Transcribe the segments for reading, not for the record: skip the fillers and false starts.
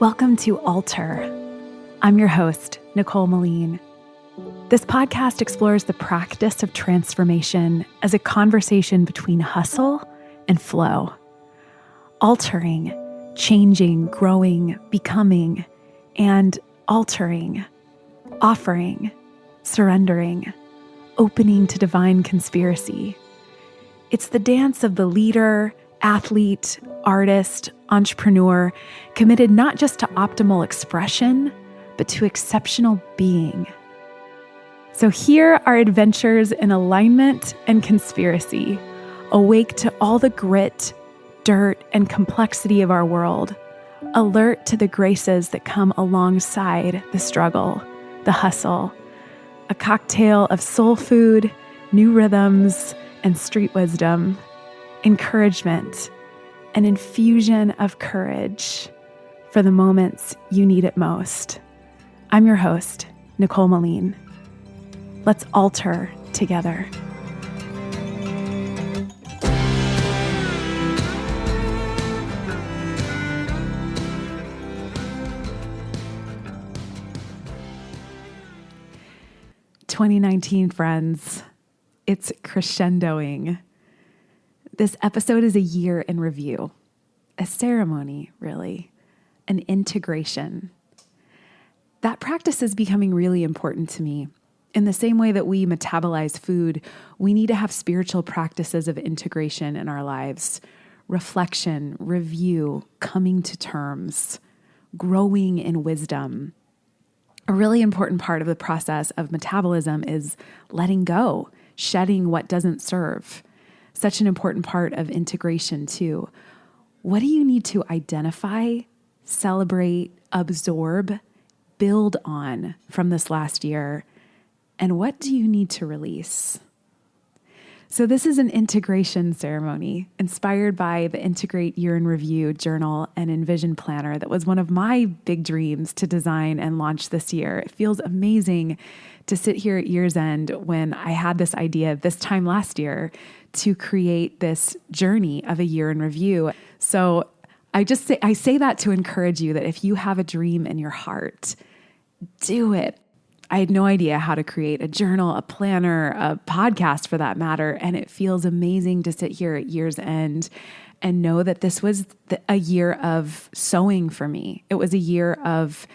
Welcome to Alter. I'm your host, Nicole Meline. This podcast explores the practice of transformation as a conversation between hustle and flow. Altering, changing, growing, becoming, and altering, offering, surrendering, opening to divine conspiracy. It's the dance of the leader, athlete, artist, entrepreneur, committed not just to optimal expression, but to exceptional being. So here are adventures in alignment and conspiracy, awake to all the grit, dirt, and complexity of our world, alert to the graces that come alongside the struggle, the hustle, a cocktail of soul food, new rhythms, and street wisdom, encouragement, an infusion of courage for the moments you need it most. I'm your host, Nicole Meline. Let's alter together. "2019, friends, it's crescendoing. This episode is a year in review, a ceremony, really, an integration. That practice is becoming really important to me. In the same way that we metabolize food, we need to have spiritual practices of integration in our lives. Reflection, review, coming to terms, growing in wisdom. A really important part of the process of metabolism is letting go, shedding what doesn't serve. Such an important part of integration too. What do you need to identify, celebrate, absorb, build on from this last year? And what do you need to release? So this is an integration ceremony inspired by the Integrate Year in Review journal and Envision planner that was one of my big dreams to design and launch this year. It feels amazing to sit here at year's end when I had this idea this time last year to create this journey of a year in review. So I say that to encourage you that if you have a dream in your heart, do it. I had no idea how to create a journal, a planner, a podcast for that matter. And it feels amazing to sit here at year's end and know that this was a year of sowing for me. It was a year of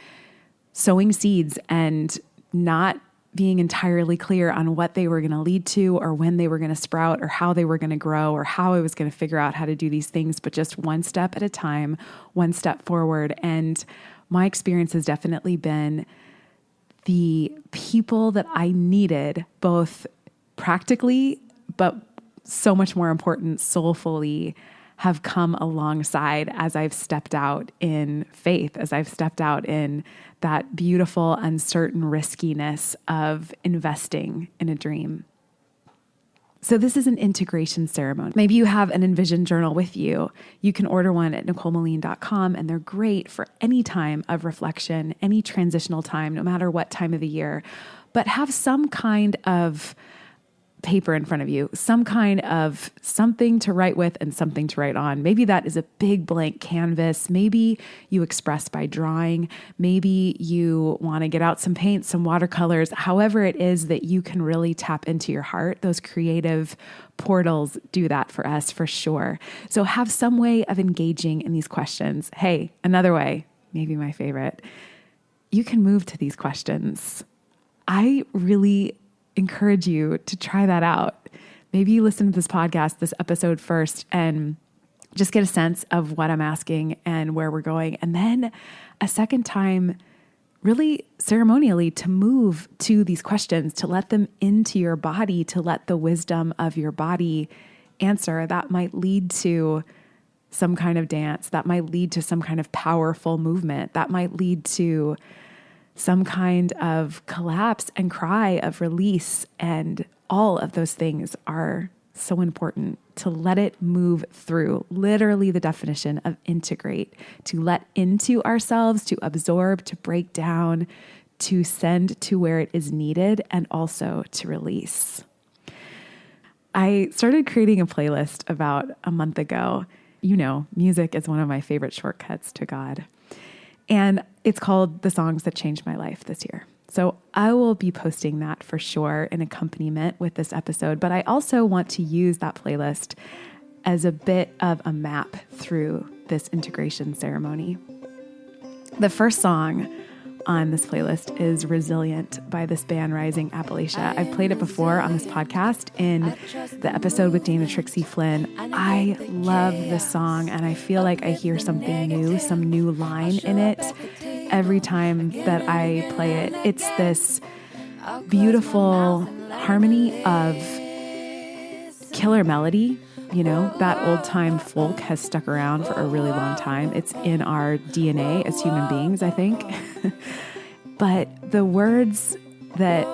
sowing seeds and not being entirely clear on what they were going to lead to or when they were going to sprout or how they were going to grow or how I was going to figure out how to do these things, but just one step at a time, one step forward. And my experience has definitely been the people that I needed, both practically, but so much more important, soulfully, have come alongside as I've stepped out in faith, as I've stepped out in that beautiful, uncertain riskiness of investing in a dream. So this is an integration ceremony. Maybe you have an Envision journal with you. You can order one at NicoleMeline.com, and they're great for any time of reflection, any transitional time, no matter what time of the year. But have some kind of paper in front of you, some kind of something to write with and something to write on. Maybe that is a big blank canvas. Maybe you express by drawing. Maybe you want to get out some paint, some watercolors, however it is that you can really tap into your heart. Those creative portals do that for us for sure. So have some way of engaging in these questions. Hey, another way, maybe my favorite, you can move to these questions. I really encourage you to try that out. Maybe you listen to this podcast, this episode first, and just get a sense of what I'm asking and where we're going. And then a second time, really ceremonially, to move to these questions, to let them into your body, to let the wisdom of your body answer. That might lead to some kind of dance. That might lead to some kind of powerful movement. That might lead to some kind of collapse and cry of release. And all of those things are so important to let it move through. Literally the definition of integrate, to let into ourselves, to absorb, to break down, to send to where it is needed, and also to release. I started creating a playlist about a month ago. You know, music is one of my favorite shortcuts to God. And it's called The Songs That Changed My Life this year. So I will be posting that for sure in accompaniment with this episode. But I also want to use that playlist as a bit of a map through this integration ceremony. The first song on this playlist is Resilient by this band Rising Appalachia. I've played it before on this podcast in the episode with Dana Trixie Flynn. I love this song and I feel like I hear something new, some new line in it every time that I play it. It's this beautiful harmony of killer melody. You know, that old time folk has stuck around for a really long time. It's in our DNA as human beings, I think. But the words that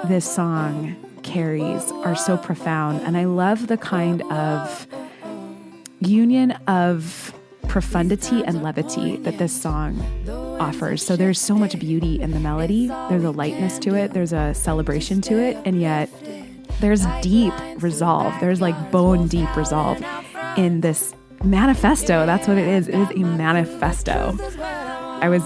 this song carries are so profound. And I love the kind of union of profundity and levity that this song offers. So there's so much beauty in the melody. There's a lightness to it. There's a celebration to it. And yet there's deep resolve. There's like bone deep resolve in this manifesto. That's what it is. It is a manifesto. I was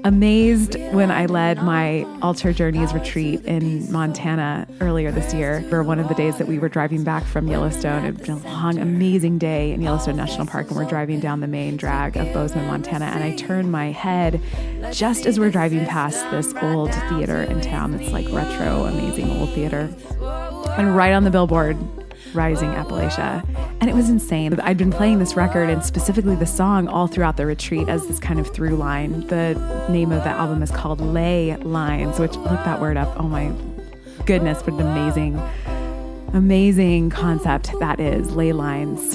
amazed when I led my Altar Journeys retreat in Montana earlier this year. For one of the days that we were driving back from Yellowstone, it was a long, amazing day in Yellowstone National Park, and we're driving down the main drag of Bozeman, Montana. And I turned my head just as we're driving past this old theater in town. It's like retro, amazing old theater. And right on the billboard, Rising Appalachia. And it was insane. I'd been playing this record and specifically the song all throughout the retreat as this kind of through line. The name of the album is called Ley Lines, which, look that word up. Oh my goodness, what an amazing concept that is. Ley lines,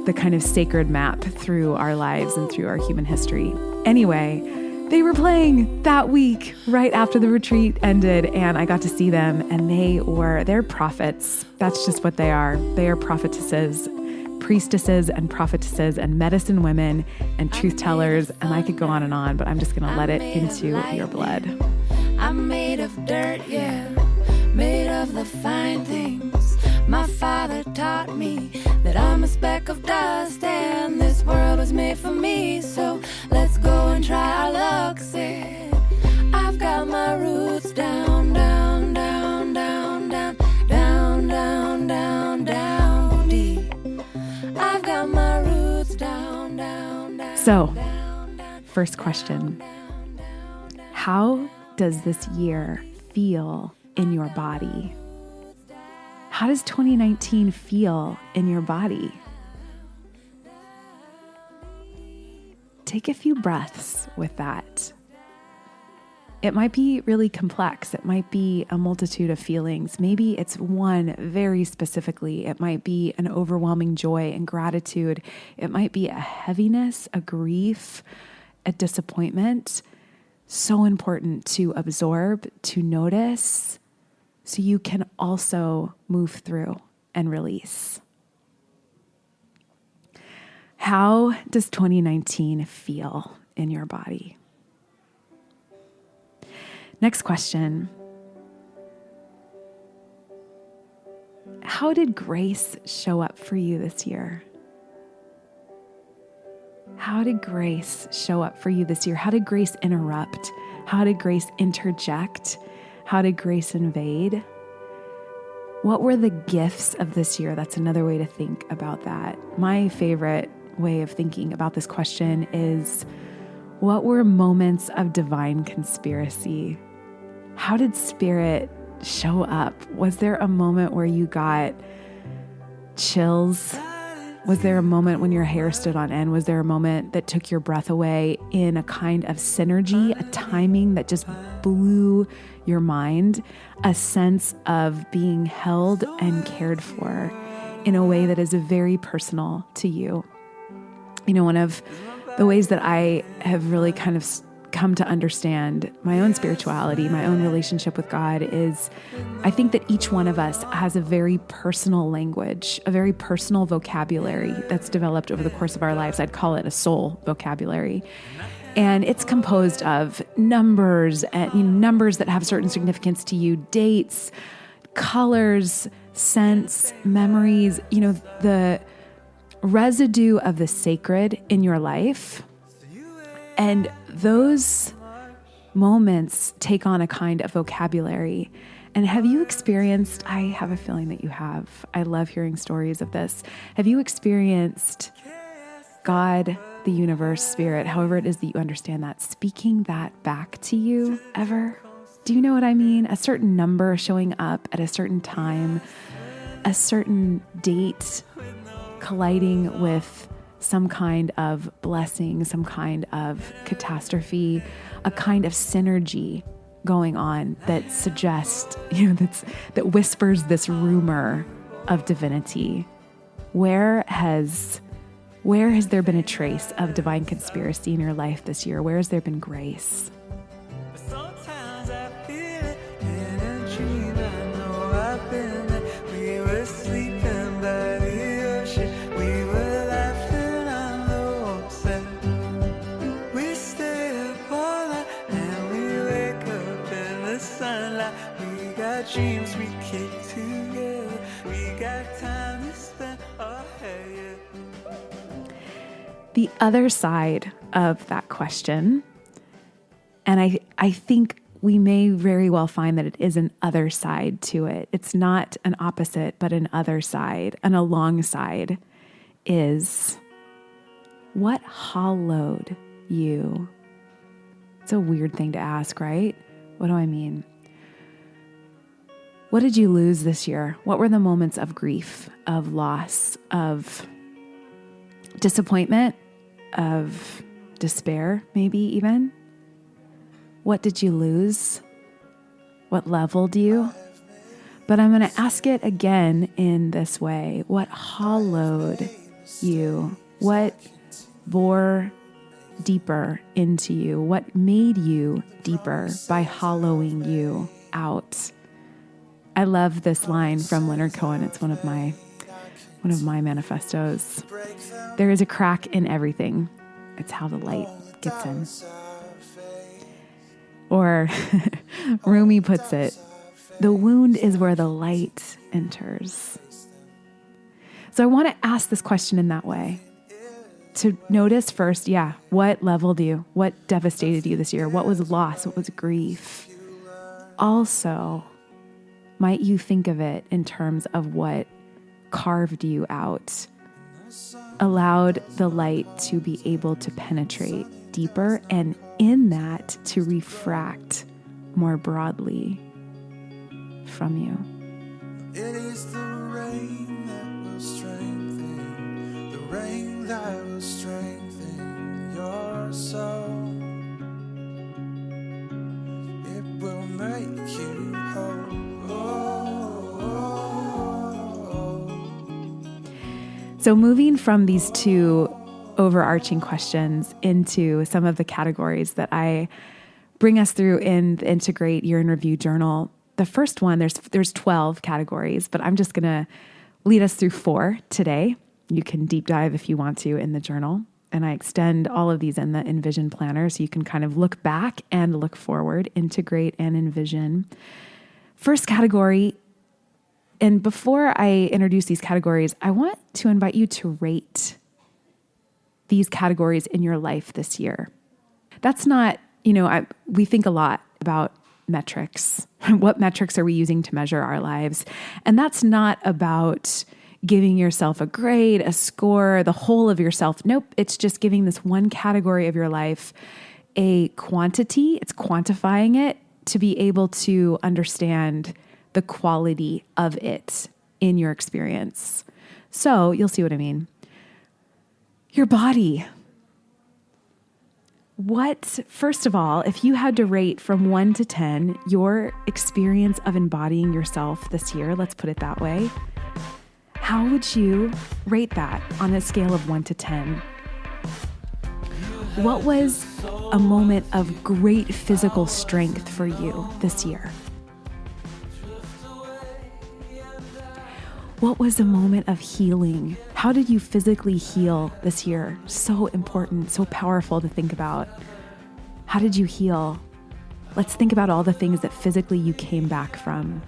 the kind of sacred map through our lives and through our human history. Anyway, they were playing that week right after the retreat ended, and I got to see them, and they're prophets. That's just what they are. They are prophetesses, priestesses and prophetesses and medicine women and truth tellers, and I could go on, but I'm just going to let it into your blood. I'm made of dirt, yeah, made of the fine things. My father taught me that I'm a speck of dust and this world was made for me. So let's go and try our luck, said. I've got my roots down, down, down, down, down, down, down, down, down deep. I've got my roots down, down, down. So, first question. How does this year feel in your body? How does 2019 feel in your body? Take a few breaths with that. It might be really complex. It might be a multitude of feelings. Maybe it's one very specifically. It might be an overwhelming joy and gratitude. It might be a heaviness, a grief, a disappointment. So important to absorb, to notice, so you can also move through and release. How does 2019 feel in your body? Next question. How did grace show up for you this year? How did grace show up for you this year? How did grace interrupt? How did grace interject? How did grace invade? What were the gifts of this year? That's another way to think about that. My favorite way of thinking about this question is, what were moments of divine conspiracy? How did Spirit show up? Was there a moment where you got chills? Was there a moment when your hair stood on end? Was there a moment that took your breath away in a kind of synergy, a timing that just blew your mind, a sense of being held and cared for in a way that is very personal to you? You know, one of the ways that I have really kind of come to understand my own spirituality, my own relationship with God is, I think that each one of us has a very personal language, a very personal vocabulary that's developed over the course of our lives. I'd call it a soul vocabulary. And it's composed of numbers and numbers that have certain significance to you, dates, colors, scents, memories, the residue of the sacred in your life. And those moments take on a kind of vocabulary. And have you experienced, I have a feeling that you have, I love hearing stories of this. Have you experienced God, the universe, spirit, however it is that you understand that, speaking that back to you ever? Do you know what I mean? A certain number showing up at a certain time, a certain date colliding with some kind of blessing, some kind of catastrophe, a kind of synergy going on that suggests, that whispers this rumor of divinity. Where has there been a trace of divine conspiracy in your life this year? Where has there been grace? Sometimes I feel it in a dream. I know I've been there. We were sleeping by the ocean. We were laughing on the water. We stay up all night and we wake up in the sunlight. We got dreams we keep together. We got time to spend. Oh, hey, yeah. The other side of that question, and I think we may very well find that it is an other side to it. It's not an opposite, but an other side, an alongside, is what hollowed you? It's a weird thing to ask, right? What do I mean? What did you lose this year? What were the moments of grief, of loss, of disappointment, of despair, maybe even? What did you lose? What leveled you? But I'm going to ask it again in this way. What hollowed you? What bore deeper into you? What made you deeper by hollowing you out? I love this line from Leonard Cohen. It's one of my manifestos. There is a crack in everything. It's how the light gets in. Or Rumi puts it, the wound is where the light enters. So I want to ask this question in that way. To notice first, what leveled you? What devastated you this year? What was loss? What was grief? Also, might you think of it in terms of what carved you out, allowed the light to be able to penetrate deeper, and in that to refract more broadly from you. It is the rain that will strengthen, the rain that will strengthen your soul. It will make you whole. So moving from these two overarching questions into some of the categories that I bring us through in the Integrate Year in Review Journal. The first one, there's 12 categories, but I'm just going to lead us through 4 today. You can deep dive if you want to in the journal. And I extend all of these in the Envision Planner so you can kind of look back and look forward, integrate and envision. First category. And before I introduce these categories, I want to invite you to rate these categories in your life this year. That's not, we think a lot about metrics. What metrics are we using to measure our lives? And that's not about giving yourself a grade, a score, the whole of yourself. Nope, it's just giving this one category of your life a quantity. It's quantifying it to be able to understand the quality of it in your experience. So you'll see what I mean. Your body. First of all, if you had to rate from 1 to 10, your experience of embodying yourself this year, let's put it that way, how would you rate that on a scale of 1 to 10? What was a moment of great physical strength for you this year? What was a moment of healing? How did you physically heal this year? So important, so powerful to think about. How did you heal? Let's think about all the things that physically you came back from.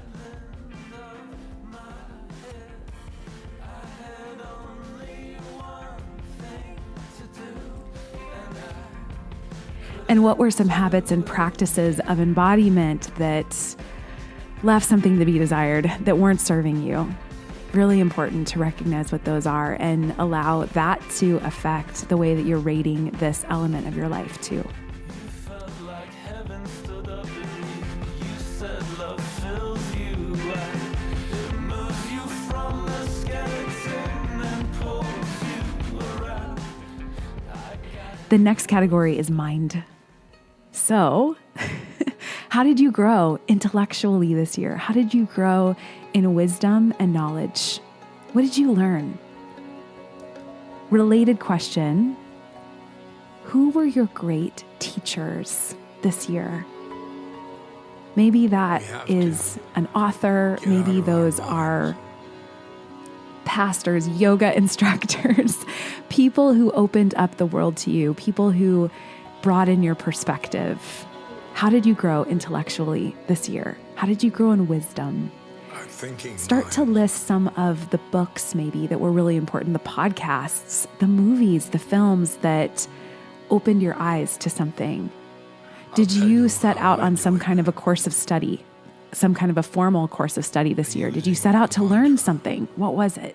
And what were some habits and practices of embodiment that left something to be desired, that weren't serving you? Really important to recognize what those are and allow that to affect the way that you're rating this element of your life too. The next category is mind. So, how did you grow intellectually this year? How did you grow in wisdom and knowledge? What did you learn? Related question, who were your great teachers this year? Maybe that is an author. Maybe those are pastors, yoga instructors, people who opened up the world to you, people who broaden your perspective. How did you grow intellectually this year? How did you grow in wisdom? Start to list some of the books maybe that were really important, the podcasts, the movies, the films that opened your eyes to something. Did you set out on some kind of a course of study? Some kind of a formal course of study this year? Did you set out to learn something? What was it?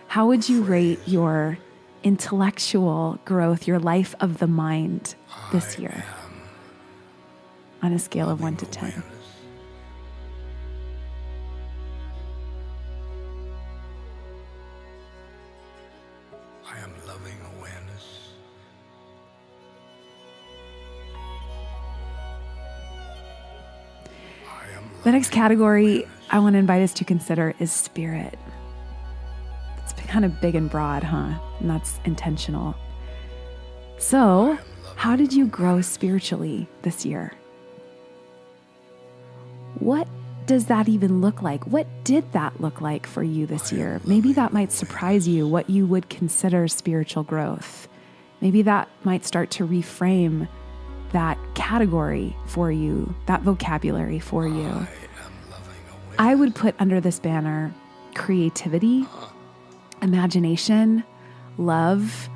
How would you rate your intellectual growth, your life of the mind this year on a scale of 1 to 10? I am loving awareness. The next category I want to invite us to consider is spirit. It's kind of big and broad, huh? And that's intentional. So, how did you grow spiritually this year? What does that even look like? What did that look like for you this year? Maybe that might surprise you, what you would consider spiritual growth. Maybe that might start to reframe that category for you, that vocabulary for you. I would put under this banner creativity, imagination, love.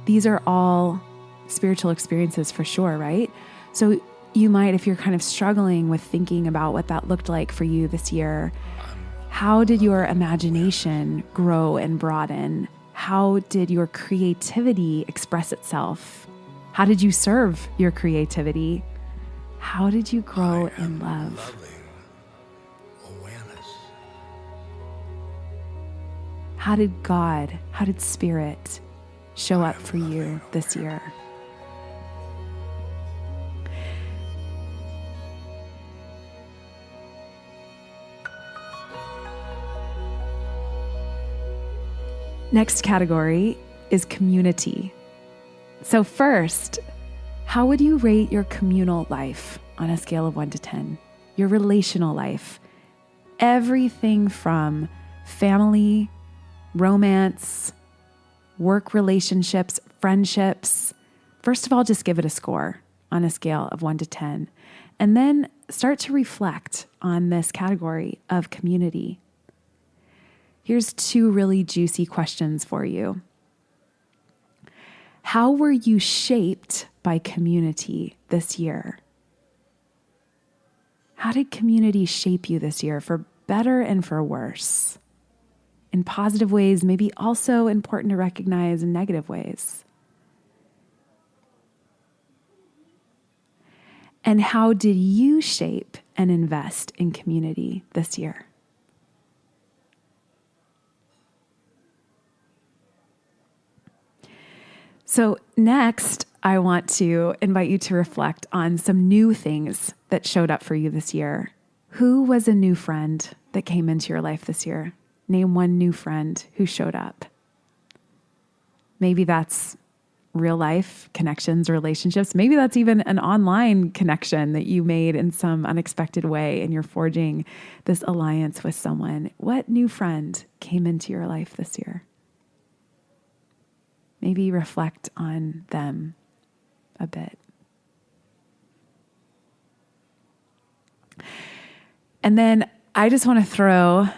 These are all spiritual experiences for sure, right? So you might, if you're kind of struggling with thinking about what that looked like for you this year, how did your imagination grow and broaden? How did your creativity express itself? How did you serve your creativity? How did you grow in love? How did God, how did Spirit show up for you this year? Next category is community. So first, how would you rate your communal life on a scale of 1 to 10? Your relational life. Everything from family, romance, work relationships, friendships. First of all, just give it a score on a scale of 1 to 10. And then start to reflect on this category of community. Here's 2 really juicy questions for you. How were you shaped by community this year? How did community shape you this year, for better and for worse? In positive ways, maybe also important to recognize in negative ways. And how did you shape and invest in community this year? So next, I want to invite you to reflect on some new things that showed up for you this year. Who was a new friend that came into your life this year? Name one new friend who showed up. Maybe that's real life connections, relationships. Maybe that's even an online connection that you made in some unexpected way and you're forging this alliance with someone. What new friend came into your life this year? Maybe reflect on them a bit. And then I just want to throw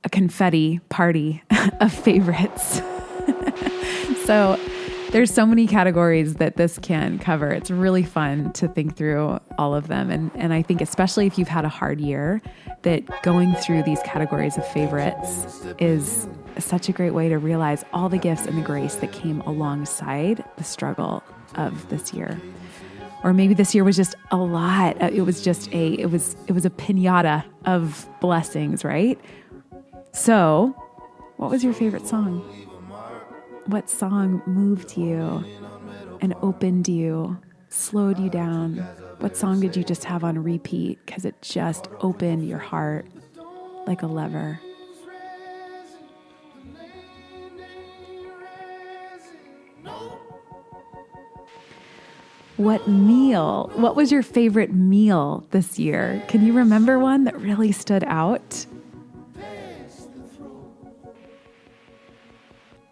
a confetti party of favorites. So There's so many categories that this can cover. It's really fun to think through all of them. And I think especially if you've had a hard year, that going through these categories of favorites is such a great way to realize all the gifts and the grace that came alongside the struggle of this year. Or maybe this year was just a lot. It was a pinata of blessings, right? So, what was your favorite song? What song moved you and opened you, slowed you down? What song did you just have on repeat because it just opened your heart like a lever? What was your favorite meal this year? Can you remember one that really stood out?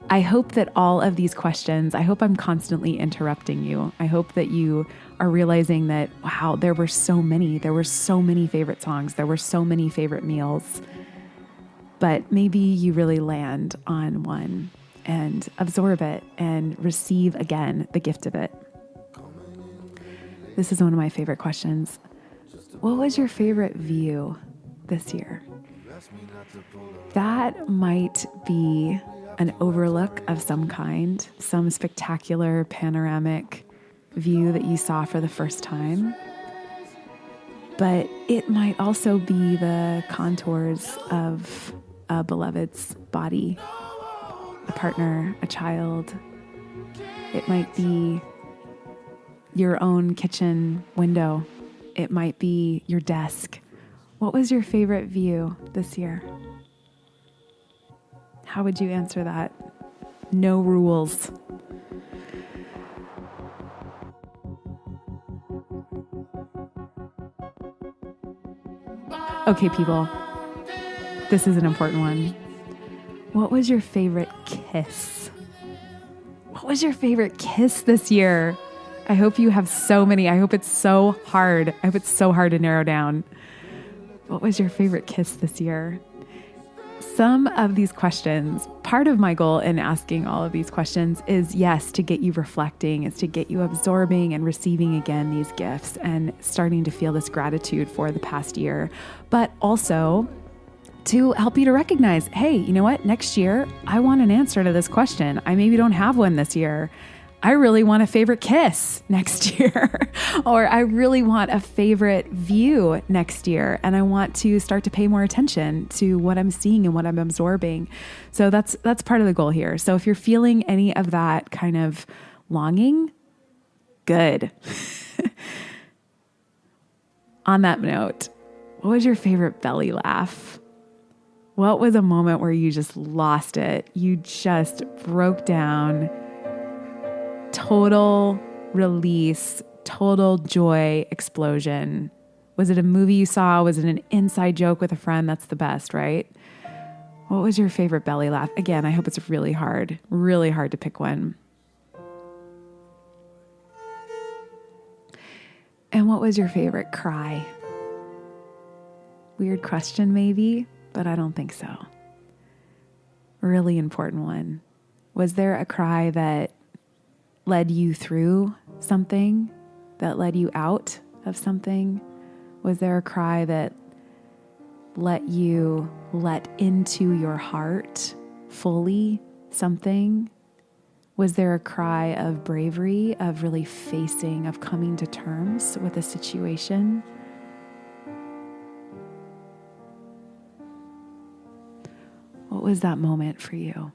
I hope that all of these questions, I hope I'm constantly interrupting you. I hope that you are realizing that, wow, there were so many favorite songs. There were so many favorite meals, but maybe you really land on one and absorb it and receive again the gift of it. This is one of my favorite questions. What was your favorite view this year? That might be an overlook of some kind, some spectacular panoramic view that you saw for the first time. But it might also be the contours of a beloved's body, a partner, a child. It might be your own kitchen window. It might be your desk. What was your favorite view this year? How would you answer that? No rules. Okay, people, this is an important one. What was your favorite kiss? What was your favorite kiss this year? I hope you have so many. I hope it's so hard. I hope it's so hard to narrow down. What was your favorite kiss this year? Some of these questions, part of my goal in asking all of these questions is, yes, to get you reflecting, is to get you absorbing and receiving again these gifts and starting to feel this gratitude for the past year, but also to help you to recognize, hey, you know what? Next year, I want an answer to this question. I maybe don't have one this year. I really want a favorite kiss next year, or I really want a favorite view next year. And I want to start to pay more attention to what I'm seeing and what I'm absorbing. So that's part of the goal here. So if you're feeling any of that kind of longing, good. On that note, what was your favorite belly laugh? What was a moment where you just lost it? You just broke down. Total release, total joy explosion. Was it a movie you saw? Was it an inside joke with a friend? That's the best, right? What was your favorite belly laugh? Again, I hope it's really hard to pick one. And what was your favorite cry? Weird question maybe, but I don't think so. Really important one. Was there a cry that led you through something, that led you out of something? Was there a cry that let you let into your heart fully something? Was there a cry of bravery, of really facing, of coming to terms with a situation? What was that moment for you?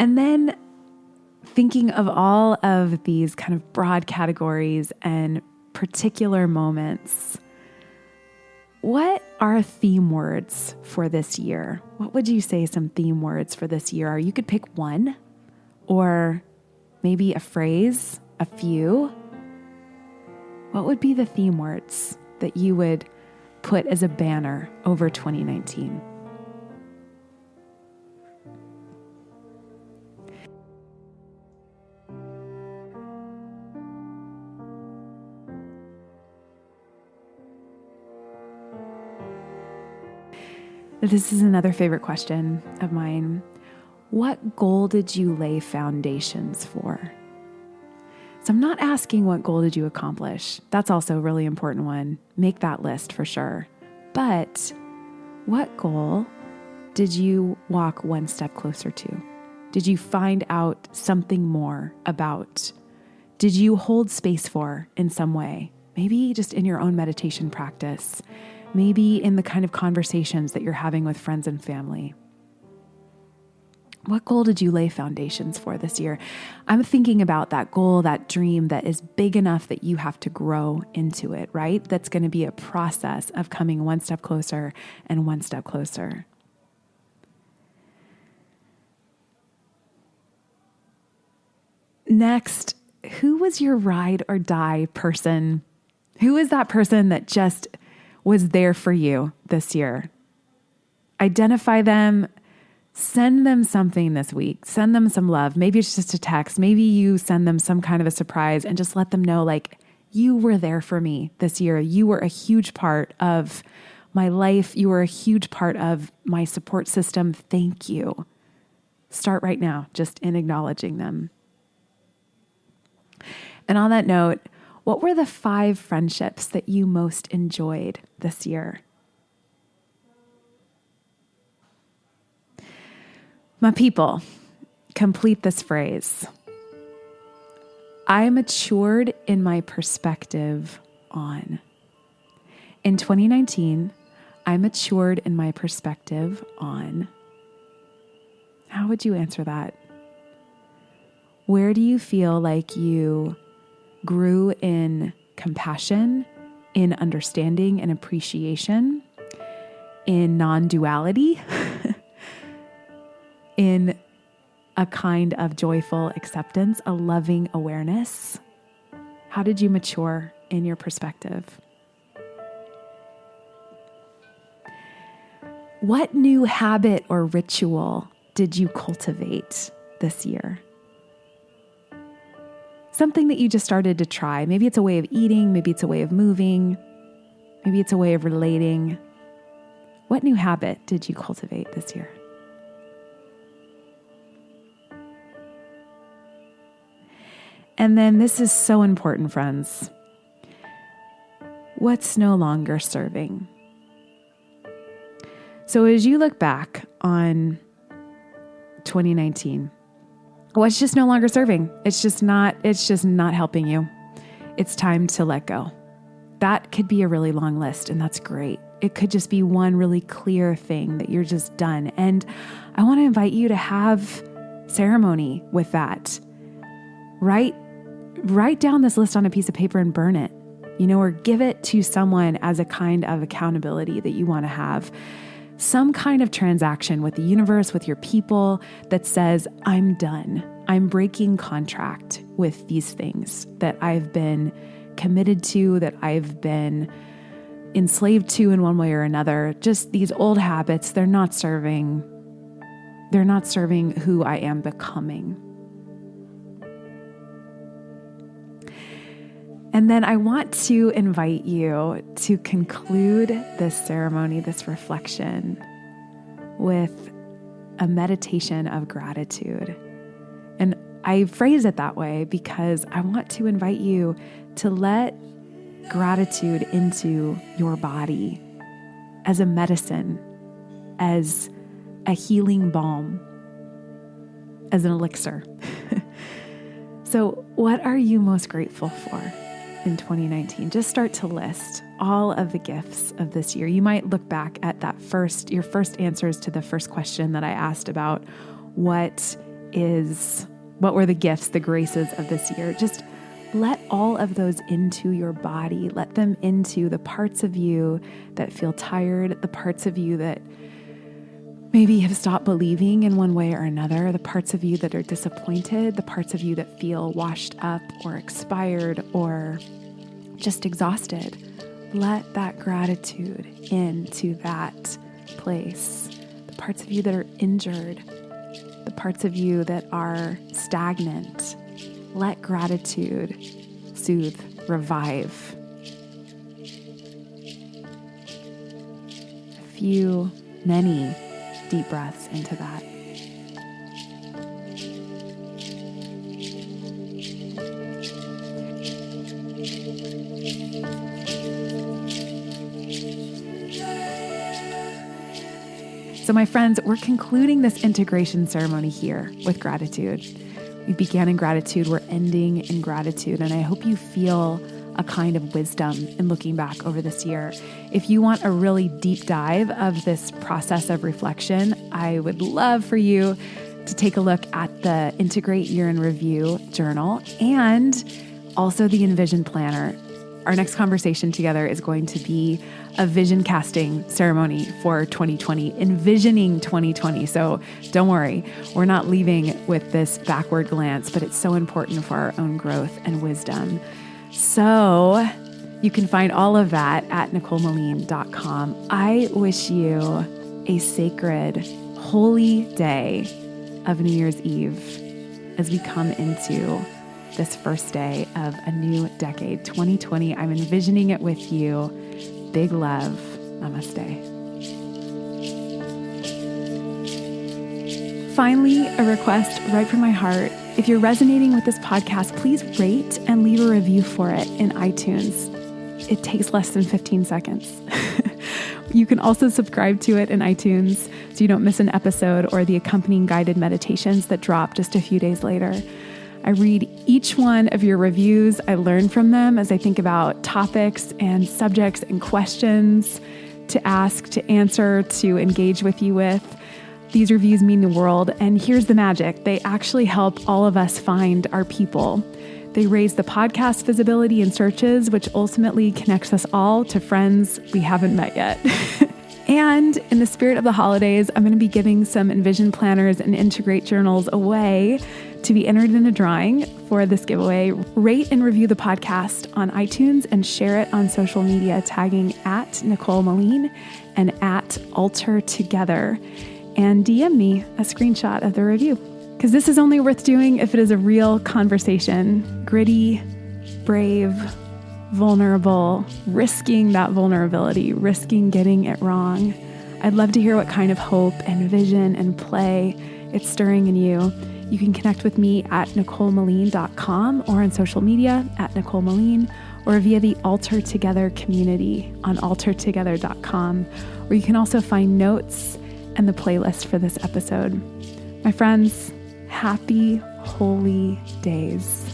And then thinking of all of these kind of broad categories and particular moments, what are theme words for this year? What would you say some theme words for this year are? You could pick one, or maybe a phrase, a few. What would be the theme words that you would put as a banner over 2019? This is another favorite question of mine. What goal did you lay foundations for? So I'm not asking what goal did you accomplish. That's also a really important one. Make that list for sure. But what goal did you walk one step closer to? Did you find out something more about? Did you hold space for in some way? Maybe just in your own meditation practice. Maybe in the kind of conversations that you're having with friends and family. What goal did you lay foundations for this year? I'm thinking about that goal, that dream that is big enough that you have to grow into it, right? That's going to be a process of coming one step closer and one step closer. Next, who was your ride or die person? Who is that person that just was there for you this year? Identify them. Send them something this week. Send them some love. Maybe it's just a text. Maybe you send them some kind of a surprise and just let them know, like, you were there for me this year. You were a huge part of my life. You were a huge part of my support system. Thank you. Start right now, just in acknowledging them. And on that note, what were the 5 friendships that you most enjoyed this year? My people, complete this phrase. I matured in my perspective on. In 2019, I matured in my perspective on. How would you answer that? Where do you feel like you grew in compassion, in understanding and appreciation, in non-duality? In a kind of joyful acceptance, a loving awareness? How did you mature in your perspective? What new habit or ritual did you cultivate this year? Something that you just started to try. Maybe it's a way of eating, maybe it's a way of moving, maybe it's a way of relating. What new habit did you cultivate this year? And then this is so important, friends. What's no longer serving? So as you look back on 2019, what's just no longer serving? It's just not helping you. It's time to let go. That could be a really long list, and that's great. It could just be one really clear thing that you're just done. And I want to invite you to have ceremony with that. Write down this list on a piece of paper and burn it, or give it to someone as a kind of accountability that you want to have. Some kind of transaction with the universe, with your people that says, I'm done. I'm breaking contract with these things that I've been committed to, that I've been enslaved to in one way or another. Just these old habits, they're not serving who I am becoming. And then I want to invite you to conclude this ceremony, this reflection, with a meditation of gratitude. And I phrase it that way because I want to invite you to let gratitude into your body as a medicine, as a healing balm, as an elixir. So what are you most grateful for in 2019? Just start to list all of the gifts of this year. You might look back at your first answers to the first question that I asked about what were the gifts, the graces of this year. Just let all of those into your body. Let them into the parts of you that feel tired, the parts of you that maybe have stopped believing in one way or another, the parts of you that are disappointed, the parts of you that feel washed up or expired or just exhausted. Let that gratitude into that place. The parts of you that are injured, the parts of you that are stagnant. Let gratitude soothe, revive. A few many deep breaths into that. So my friends, we're concluding this integration ceremony here with gratitude. We began in gratitude, we're ending in gratitude, and I hope you feel a kind of wisdom in looking back over this year. If you want a really deep dive of this process of reflection, I would love for you to take a look at the Integrate Year in Review journal and also the Envision Planner. Our next conversation together is going to be a vision casting ceremony for 2020, envisioning 2020. So don't worry, we're not leaving with this backward glance, but it's so important for our own growth and wisdom. So you can find all of that at NicoleMeline.com. I wish you a sacred, holy day of New Year's Eve as we come into this first day of a new decade, 2020. I'm envisioning it with you. Big love. Namaste. Finally, a request right from my heart. If you're resonating with this podcast, please rate and leave a review for it in iTunes. It takes less than 15 seconds. You can also subscribe to it in iTunes so you don't miss an episode or the accompanying guided meditations that drop just a few days later. I read each one of your reviews. I learn from them as I think about topics and subjects and questions to ask, to answer, to engage with you with. These reviews mean the world. And here's the magic. They actually help all of us find our people. They raise the podcast visibility in searches, which ultimately connects us all to friends we haven't met yet. And in the spirit of the holidays, I'm going to be giving some Envision planners and Integrate journals away to be entered in a drawing for this giveaway. Rate and review the podcast on iTunes and share it on social media, tagging at Nicole Meline and at Alter Together. And DM me a screenshot of the review, because this is only worth doing if it is a real conversation, gritty, brave, vulnerable, risking that vulnerability, risking getting it wrong. I'd love to hear what kind of hope and vision and play it's stirring in you. You can connect with me at NicoleMeline.com or on social media at Nicole Meline, or via the Alter Together community on altertogether.com, where you can also find notes and the playlist for this episode. My friends, happy, holy days.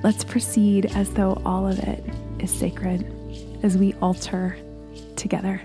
Let's proceed as though all of it is sacred as we alter together.